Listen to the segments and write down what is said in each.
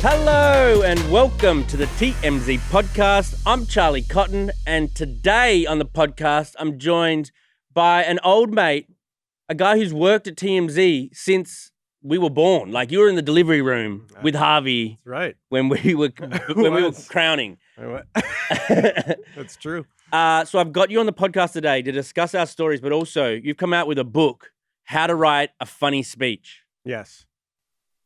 Hello and welcome to the TMZ podcast. I'm Charlie Cotton, and today on the podcast, I'm joined by an old mate, a guy who's worked at TMZ since we were born. Like, you were in the delivery room with Harvey. That's right. When we were crowning. That's true. So I've got you on the podcast today to discuss our stories, but also you've come out with a book, How to Write a Funny Speech. Yes.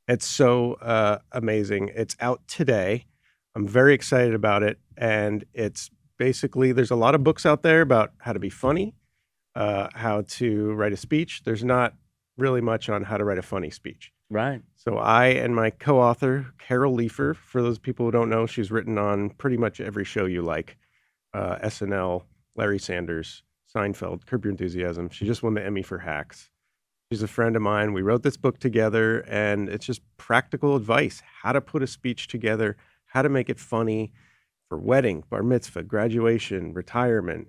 It's so amazing. It's out today. I'm very excited about it. And it's basically, there's a lot of books out there about how to be funny, how to write a speech. There's not really much on how to write a funny speech. Right. So I and my co-author, Carol Leifer, for those people who don't know, she's written on pretty much every show you like. SNL, Larry Sanders, Seinfeld, Curb Your Enthusiasm. She just won the Emmy for Hacks. She's a friend of mine. We wrote this book together, and it's just practical advice, how to put a speech together, how to make it funny for wedding, bar mitzvah, graduation, retirement,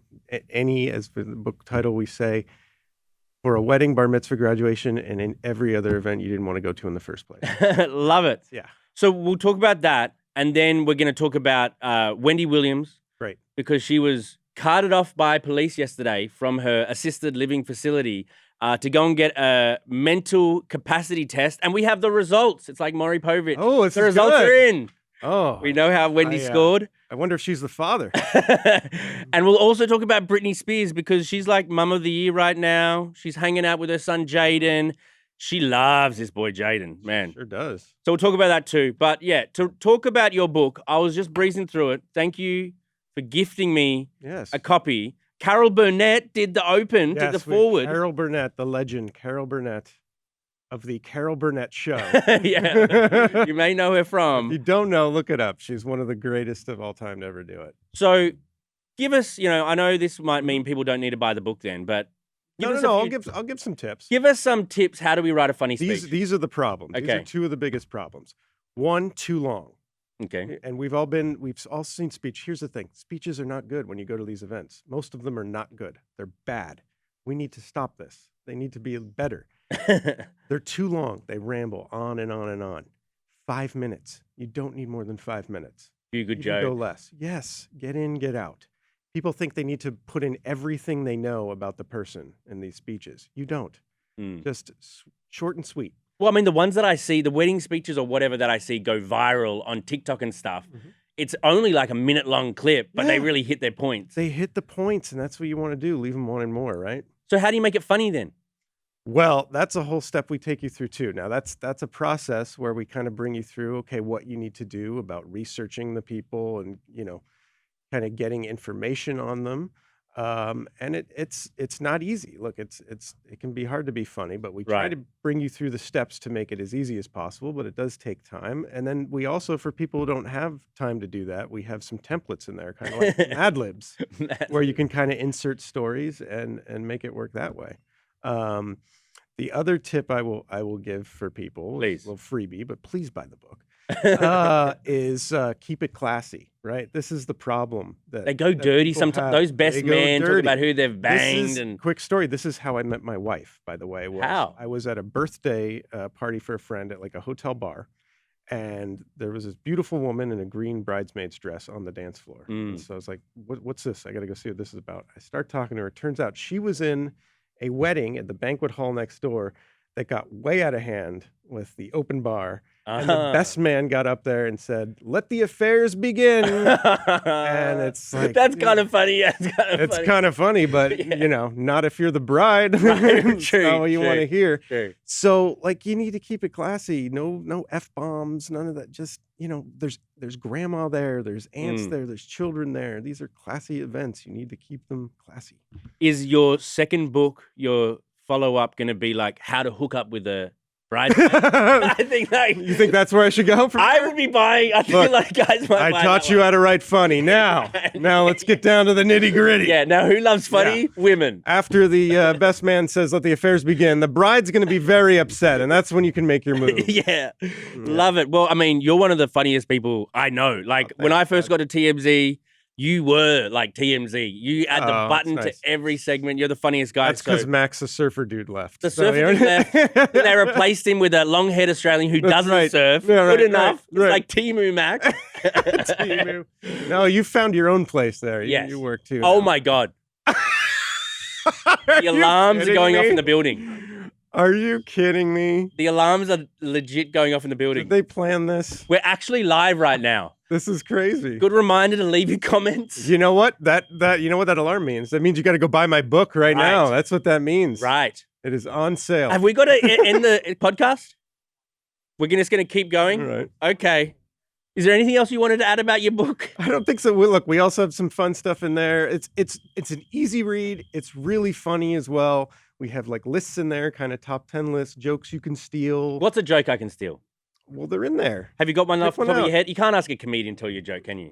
any, as the book title we say, for a wedding, bar mitzvah, graduation, and in every other event you didn't want to go to in the first place. Love it. Yeah. So we'll talk about that, and then we're going to talk about Wendy Williams. Great. Because she was carted off by police yesterday from her assisted living facility to go and get a mental capacity test, and we have the results. It's like Maury Povich. Oh, the results are in. Oh, we know how Wendy scored. I wonder if she's the father. And we'll also talk about Brittney Spears because she's like mum of the year right now. She's hanging out with her son Jayden. She loves this boy Jayden, man. Sure does. So we'll talk about that too. But yeah, to talk about your book, I was just breezing through it. Thank you for gifting me a copy. Carol Burnett did the open, did the forward. Carol Burnett, the legend, Carol Burnett of the Carol Burnett Show. Yeah, you may know her from. If you don't know, look it up. She's one of the greatest of all time to ever do it. So give us, I know this might mean people don't need to buy the book then, but I'll give some tips. Give us some tips. How do we write a funny speech? These are the problems. Okay. These are two of the biggest problems. One, too long. Okay. And we've all seen speech. Here's the thing. Speeches are not good when you go to these events. Most of them are not good. They're bad. We need to stop this. They need to be better. They're too long. They ramble on and on and on. 5 minutes. You don't need more than 5 minutes. Do a good joke. joke. Go less. Yes. Get in, get out. People think they need to put in everything they know about the person in these speeches. You don't. Just short and sweet. Well, I mean, the ones that I see, the wedding speeches or whatever that I see go viral on TikTok and stuff, it's only like a minute-long clip, but they really hit their points. They hit the points, and that's what you want to do. Leave them wanting more, right? So how do you make it funny then? Well, that's a whole step we take you through too. Now, that's a process where we kind of bring you through, okay, what you need to do about researching the people and, kind of getting information on them. And it's not easy. Look, it can be hard to be funny, but we try to bring you through the steps to make it as easy as possible, but it does take time. And then we also, for people who don't have time to do that, we have some templates in there, kind of like Mad Libs, where you can kind of insert stories and make it work that way. The other tip I will give for people, please, a little freebie, but please buy the book. Is keep it classy, right? This is the problem. They go dirty sometimes. Those best men talk about who they've banged. And quick story. This is how I met my wife, by the way. How? I was at a birthday party for a friend at like a hotel bar, and there was this beautiful woman in a green bridesmaid's dress on the dance floor. And so I was like, what's this? I got to go see what this is about. I start talking to her. It turns out she was in a wedding at the banquet hall next door that got way out of hand with the open bar. And the best man got up there and said, "Let the affairs begin." And it's like, that's kind of funny. Yeah, it's kind of funny, but not if you're the bride. Right, true, not what you want to hear. True. So you need to keep it classy. No F-bombs, none of that. Just, there's grandma there, there's aunts there, there's children there. These are classy events. You need to keep them classy. Is your second book, your follow-up, going to be like how to hook up with a bridesmaid? I think you think that's where I should go? I would be buying. I feel like guys might. I taught you how to write funny. Now let's get down to the nitty gritty. Yeah. Now, who loves funny? Yeah. Women. After the best man says, "Let the affairs begin," the bride's going to be very upset, and that's when you can make your move. Yeah. Love it. Well, I mean, you're one of the funniest people I know. Like when I first got to TMZ, you were like TMZ. You add the Oh, button that's nice. to every segment. You're the funniest guy. That's because Max, the surfer dude, left. The surfer dude left. Then they replaced him with a long-haired Australian who doesn't right. surf. Yeah, Good right, enough. right. It's like Timu Max. Timu. No, you found your own place there. Yes. You work too. Oh now. my God. The alarms are going off in the building. Are you kidding me? The alarms are legit going off in the building. Did they plan this? We're actually live right now. This is crazy. Good reminder to leave your comments. You know what? You know what that alarm means? That means you got to go buy my book right now. That's what that means. Right. It is on sale. Have we got to end the podcast? We're just going to keep going? All right. Okay. Is there anything else you wanted to add about your book? I don't think so. Look, we also have some fun stuff in there. It's an easy read. It's really funny as well. We have like lists in there, kind of top 10 lists, jokes you can steal. What's a joke I can steal? Well, they're in there. Have you got one off the one top of out. your head? You can't ask a comedian to tell you a joke, can you?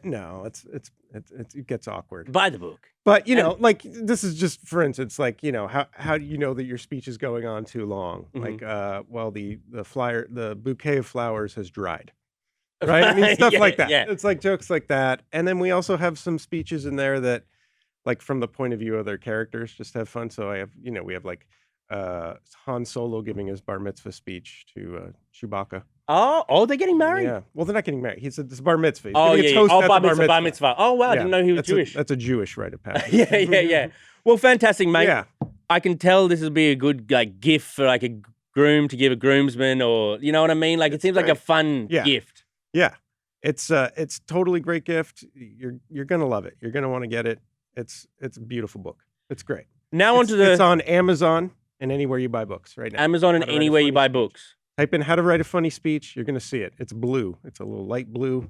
No, it gets awkward. Buy the book. But you know, like this is just for instance, like how do you know that your speech is going on too long? Mhm. Like, well, the bouquet of flowers has dried. Right? I mean, stuff Yeah, like that. yeah. It's like jokes like that. And then we also have some speeches in there that, like, from the point of view of their characters, just have fun. So we have like Han Solo giving his bar mitzvah speech to Chewbacca. Oh, they're getting married? Yeah. Well, they're not getting married. It's bar mitzvah. He's Oh, giving a yeah. toast Oh, at bar the mitzvah, bar mitzvah. Oh, wow. I didn't know he was Jewish. That's a Jewish rite of passage. Yeah. Well, fantastic, mate. Yeah. I can tell this would be a good like gift for like a groom to give a groomsman, or you know what I mean? Like it seems like a fun gift. Yeah. It's totally great gift. You're gonna love it. You're gonna want to get it. It's a beautiful book. It's great. Now onto It's on Amazon and anywhere you buy books right now. Amazon and How to Write a anywhere you Funny buy Speech. books. Type in how to write a funny speech. You're gonna see it. It's blue. It's a little light blue.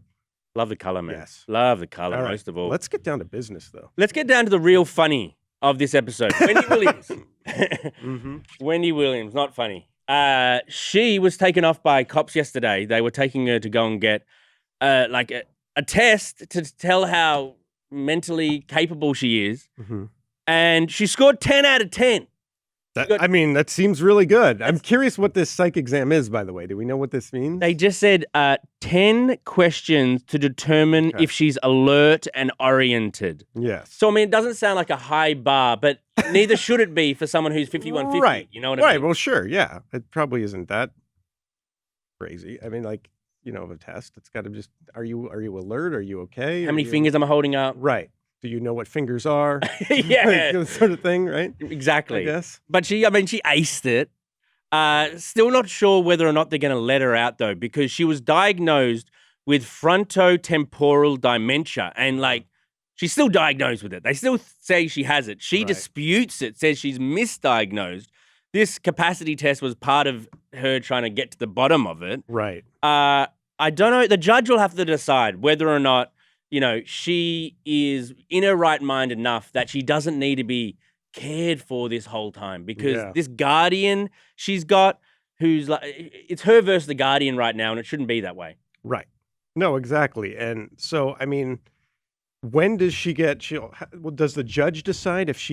Love the color, man. Yes. Love the color All right. most of all. Let's get down to business though. Let's get down to the real funny of this episode. Wendy Williams. Mm-hmm. Wendy Williams, not funny. She was taken off by cops yesterday. They were taking her to go and get like a test to tell how mentally capable she is. Mm-hmm. And she scored 10 out of 10. I mean, that seems really good. I'm curious what this psych exam is, by the way. Do we know what this means? They just said 10 questions to determine if she's alert and oriented. Yes. So, I mean, it doesn't sound like a high bar, but neither should it be for someone who's 5150. Right. You know what I mean? Right. Well, sure. Yeah. It probably isn't that crazy. I mean, like, of a test, it's got to just, are you alert? Are you okay? How many fingers am I holding up? Right. Do you know what fingers are? Yeah. Like, sort of thing, right? Exactly. I guess. But she aced it. Still not sure whether or not they're going to let her out, though, because she was diagnosed with frontotemporal dementia. And, like, she's still diagnosed with it. They still say she has it. She disputes it, says she's misdiagnosed. This capacity test was part of her trying to get to the bottom of it. Right. I don't know. The judge will have to decide whether or not, she is in her right mind enough that she doesn't need to be cared for this whole time, because this guardian she's got, who's like, it's her versus the guardian right now, and it shouldn't be that way. Right. No, exactly. And so, I mean, when does she get, does the judge decide if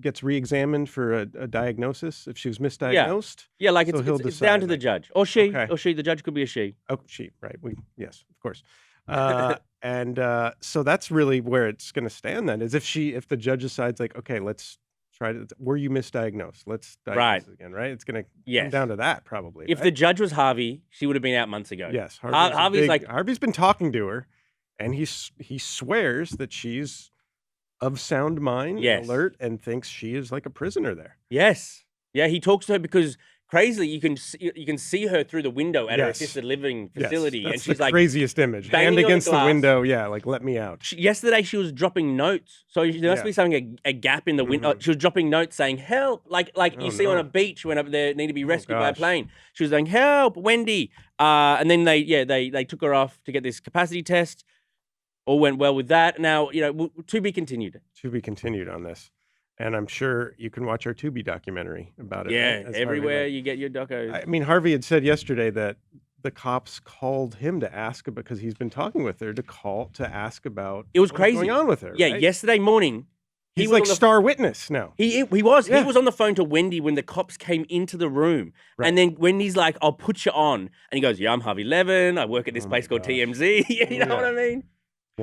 gets re-examined for a diagnosis, if she was misdiagnosed? Yeah, like So he'll it's down to the judge. Or she. Okay. Or she. The judge could be a she. Oh, she, right. Yes, of course. And so that's really where it's going to stand then, is if the judge decides like, okay, let's try to, were you misdiagnosed? Let's diagnose it again, right? It's going to come down to that probably. If the judge was Harvey, she would have been out months ago. Yes. Harvey's been talking to her, and he swears that she's of sound mind, alert, and thinks she is like a prisoner there. Yes. Yeah, he talks to her because crazily you can see her through the window at her assisted living facility. Yes. That's and she's the like craziest image. Hand against the window, like, let me out. Yesterday she was dropping notes. So there must be something, a gap in the window. She was dropping notes saying, help, like you see on a beach when they need to be rescued by a plane. She was saying, help, Wendy. And then they took her off to get this capacity test. All went well with that. Now, to be continued. To be continued on this. And I'm sure you can watch our Tubi documentary about it. Yeah, everywhere you get your docos. I mean, Harvey had said yesterday that the cops called him to ask, because he's been talking with her, to ask about it was crazy. What's going on with her. Yeah, right? Yesterday morning. He's like star witness now. He was. Yeah. He was on the phone to Wendy when the cops came into the room. Right. And then Wendy's like, I'll put you on. And he goes, yeah, I'm Harvey Levin. I work at this place called TMZ. You know what I mean?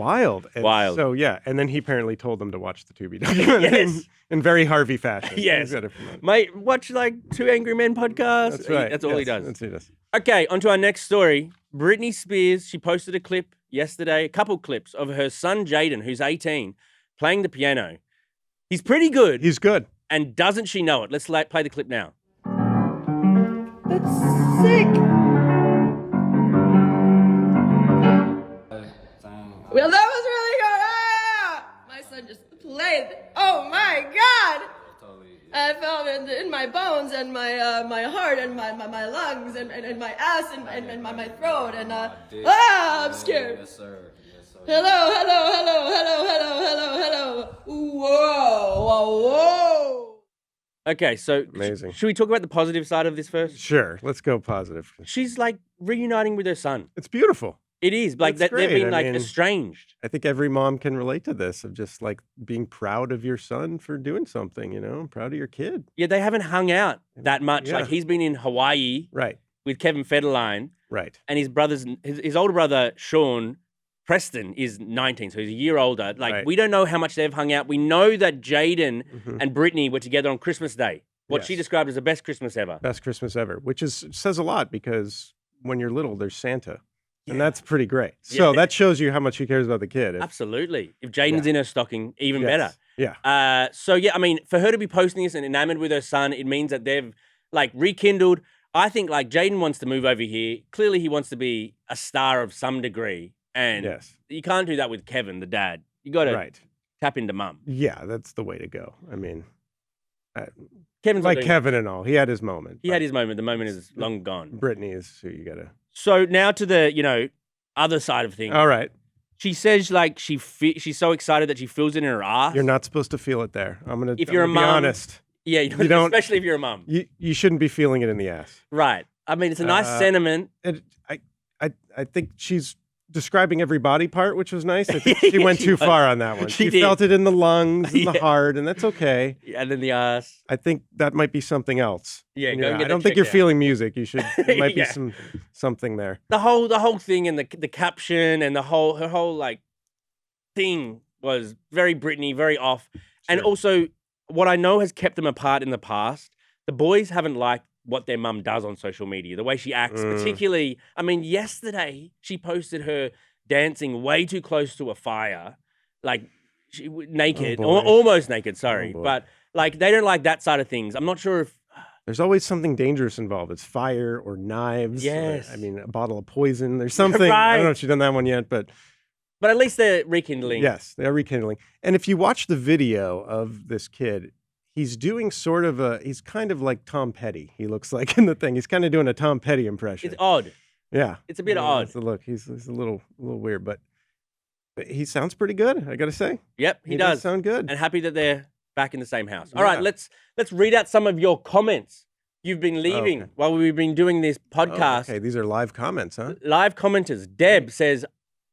Wild. And Wild. So, yeah. And then he apparently told them to watch the Tubi documentary Yes. in very Harvey fashion. Yes. He's got it from that. Mate, watch like Two Angry Men podcast. That's right. That's all he Yes, does. That's what he does. Okay, on to our next story. Brittney Spears, she posted a clip yesterday, a couple clips of her son Jayden, who's 18, playing the piano. He's pretty good. He's good. And doesn't she know it? Let's play the clip now. That's sick. Well, that was really good. Ah! My son just played. Oh my God! I felt it in my bones and my heart and my lungs and my ass and my throat and I'm scared. Yes, sir. Yes, sir. Hello. Whoa. Okay, so Amazing. should we talk about the positive side of this first? Sure. Let's go positive. She's like reuniting with her son. It's beautiful. It is like That's that they've great. been I like mean- estranged. I think every mom can relate to this of just like being proud of your son for doing something, proud of your kid. Yeah, they haven't hung out that much. Yeah. Like he's been in Hawaii Right. with Kevin Federline, Right. and his older brother Sean Preston is 19, so he's a year older. Like Right. we don't know how much they've hung out. We know that Jayden Mhm. and Brittney were together on Christmas Day. What she Yes. described as the best Christmas ever. Best Christmas ever, which says a lot because when you're little, there's Santa. Yeah. And that's pretty great. So Yeah. that shows you how much he cares about the kid. Absolutely. If Jayden's in her stocking, even better. Yeah. So yeah, I mean, for her to be posting this and enamored with her son, it means that they've like rekindled. I think like Jayden wants to move over here. Clearly, he wants to be a star of some degree, and Yes. you can't do that with Kevin, the dad. You got to Right. tap into mum. Yeah, that's the way to go. I mean, Kevin's not like doing- Kevin and all, he had his moment. He but had his moment. The moment is long gone. Brittany is who you gotta. So now to the other side of things. All right, She says like she's so excited that she feels it in her ass. you're not supposed to feel it there. I'm gonna. If I'm you're a gonna be mom- honest, Yeah, You don't- especially if you're a mum. you shouldn't be feeling it in the ass. Right. I mean, it's a nice sentiment. And I think she's describing every body part, which was nice. I think she went She too was. far on that one. She She did. felt it in the lungs and Yeah. the heart, and that's okay. And then the ass. I think that might be something else. Yeah, in go your and eye. get I that don't think checked you're out. feeling music. You should. There might Yeah. be something there. The whole thing and the caption and her whole like thing was very Brittany, very off. And Sure. also what I know has kept them apart in the past, the boys haven't liked what their mum does on social media, the way she acts, particularly, I mean, yesterday she posted her dancing way too close to a fire, like naked, boy. or almost naked, sorry. boy. But like they don't like that side of things. I'm not sure if There's always something dangerous involved. It's fire or knives. or, Yes. I mean, a bottle of poison. There's something. I Right. don't know if she's done that one yet, but at least they're rekindling. yes, they're rekindling. And if you watch the video of this kid, he's doing he's kind of like Tom Petty. He looks like in the thing. He's kind of doing a Tom Petty impression. It's odd. Yeah. It's a bit Yeah, odd. it's a look. He's a little weird, but he sounds pretty good, I got to say. Yep, he does does. sound good. And happy that they're back in the same house. All right, Yeah. let's read out some of your comments you've been leaving Okay. while we've been doing this Oh, podcast. okay, these are live comments, huh? Live commenters. Deb says,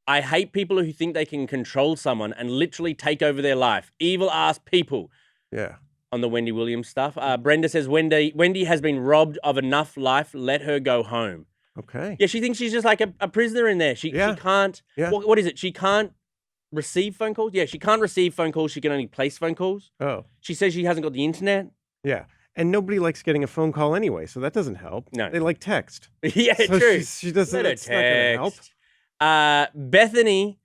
I hate people who think they can control someone and literally take over their life. Evil ass people. Yeah. On the Wendy Williams stuff. Brenda says, Wendy has been robbed of enough life. Let her go home. Okay. Yeah, she thinks she's just like a prisoner in there. She can't. Yeah. What is it? She can't receive phone calls? Yeah, she can't receive phone calls. She can only place phone calls. Oh, She says she hasn't got the internet. yeah. And nobody likes getting a phone call anyway, so that doesn't help. No. They like text. Yeah, So true. she doesn't. Let her That's not gonna help. text. Bethany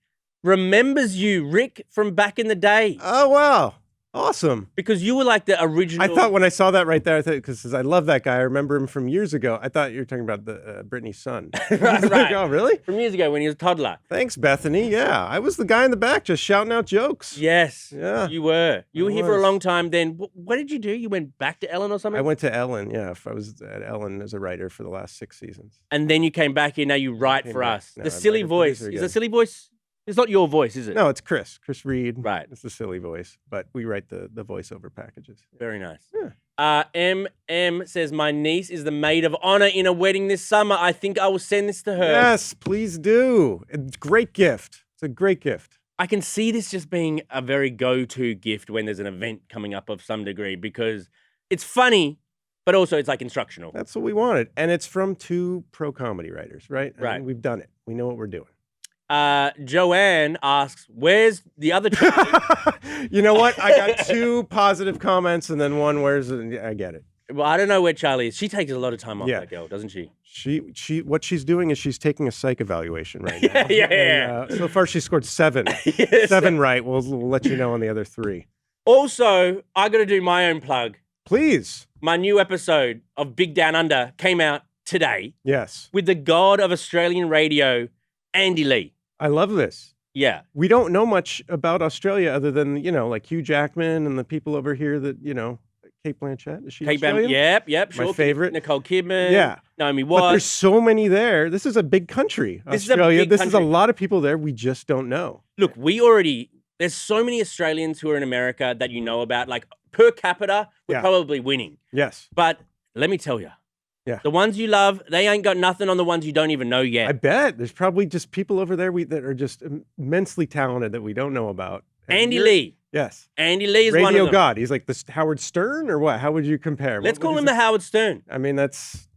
remembers you, Rick, from back in the day. Oh wow, awesome! Because you were like the original. I thought when I saw that right there, I thought because I love that guy. I remember him from years ago. I thought you were talking about the Brittany's son. I was like, Right. oh really? from years ago when he was a toddler. Thanks, Bethany. Yeah, I was the guy in the back just shouting out jokes. Yes. Yeah, You were. You I were here for a was. long time then. What did you do? You went back to Ellen or something? I went to Ellen. Yeah, I was at Ellen as a writer for the last 6 seasons. And then you came back here. Now you write Came for back. us. No, The I'm silly writing voice. producer Is the again. silly voice? It's not your voice, is it? No, it's Chris Reed. Right. It's the silly voice, but we write the voiceover packages. Very nice. Yeah. MM says, my niece is the maid of honor in a wedding this summer. I think I will send this to her. Yes, please do. It's a great gift. It's a great gift. I can see this just being a very go-to gift when there's an event coming up of some degree because it's funny, but also it's like instructional. That's what we wanted. And it's from 2 pro comedy writers, right? I Right. mean, we've done it. We know what we're doing. Joanne asks, "Where's the other Charlie?" You know what? I got 2 positive comments and then one where's I get it. Well, I don't know where Charlie is. She takes a lot of time off, Yeah. that girl, doesn't she? What she's doing is she's taking a psych evaluation right now. Yeah. And, so far, she scored 7. Yes. 7 right. We'll let you know on the other 3. Also, I got to do my own plug. Please. My new episode of Big Down Under came out today Yes. with the god of Australian radio, Andy Lee. I love this. Yeah. We don't know much about Australia other than, like Hugh Jackman and the people over here that, Kate Blanchett. Is she Australian? Yep. Sure. My favorite. Nicole Kidman. Yeah. Naomi But there's Watts. so many there. This is a big country, This is a Australia. big This is a country. lot of people there. We just don't know. Look, there's so many Australians who are in America that you know about. Like, per capita, we're Yeah. probably winning. Yes. But let me tell you. Yeah. The ones you love, they ain't got nothing on the ones you don't even know yet. I bet there's probably just people over there that are just immensely talented that we don't know about. And Andy you're- Lee. Yes. Andy Lee is one Radio of them. God. He's like the Howard Stern or what? How would you compare? Let's What call is him it? the Howard Stern. I mean, that's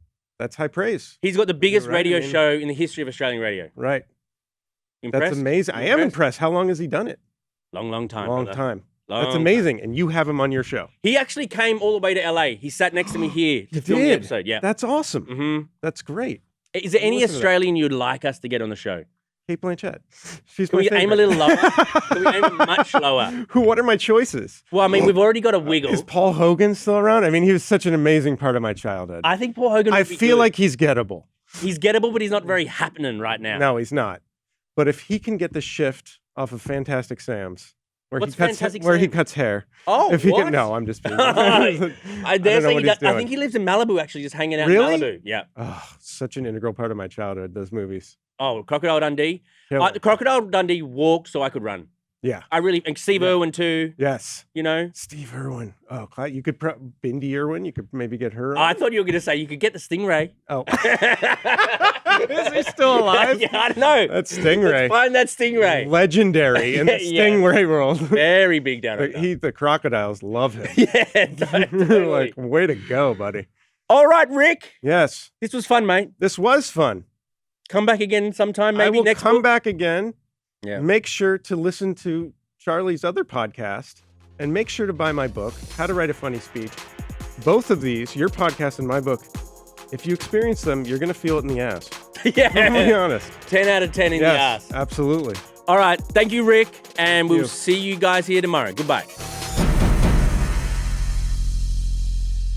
high praise. He's got the biggest You're right, radio I mean- show in the history of Australian radio. Right. Impressed? That's amazing. I am impressed. How long has he done it? Long time. Long brother. time. Long That's time. amazing. And you have him on your show. He actually came all the way to LA. He sat next to me here to You film the did? episode. Yeah. That's awesome. hmm That's great. Is there any Listen to that. Australian you'd like us to get on the show? Kate Blanchett. She's Can my we aim a favorite. little lower? Can we aim it much lower? What are my choices? Well, I mean, we've already got a wiggle. Is Paul Hogan still around? I mean, he was such an amazing part of my childhood. I think Paul Hogan I would be feel good. like he's gettable. He's gettable, but he's not very happening right now. No, he's not. But if he can get the shift off of Fantastic Sam's, where What's he cuts Fantastic where he Sam? cuts hair. Oh, If he what? can, no, I'm just being. I dare don't know say what he he's does. I doing. think he lives in Malibu, actually, just hanging out Really? in Malibu. Yeah. Oh, such an integral part of my childhood. Those movies. Oh, Crocodile Dundee. Killer. Crocodile Dundee walked so I could run. Yeah. And Steve Yeah. Irwin too. Yes. You know. Steve Irwin. Oh, you could Bindi Irwin. You could maybe get her. I thought you were going to say you could get the Stingray. Oh. Is he still alive? Yeah, I don't know. That's Stingray. Find that Stingray. Legendary in the Yeah. Stingray world. Very big down under. The crocodiles love him. Yeah, totally. Like, way to go, buddy. All right, Rick. Yes, This was fun, mate. this was fun. Come back again sometime, maybe I will next come book. back again. Yeah. Make sure to listen to Charlie's other podcast and make sure to buy my book, How to Write a Funny Speech. Both of these, your podcast and my book, if you experience them, you're going to feel it in the ass. I'm be Yeah. honest. 10 out of 10 in the Yes, ass. absolutely. All right. Thank you, Rick. And we'll you. see you guys here tomorrow. Goodbye.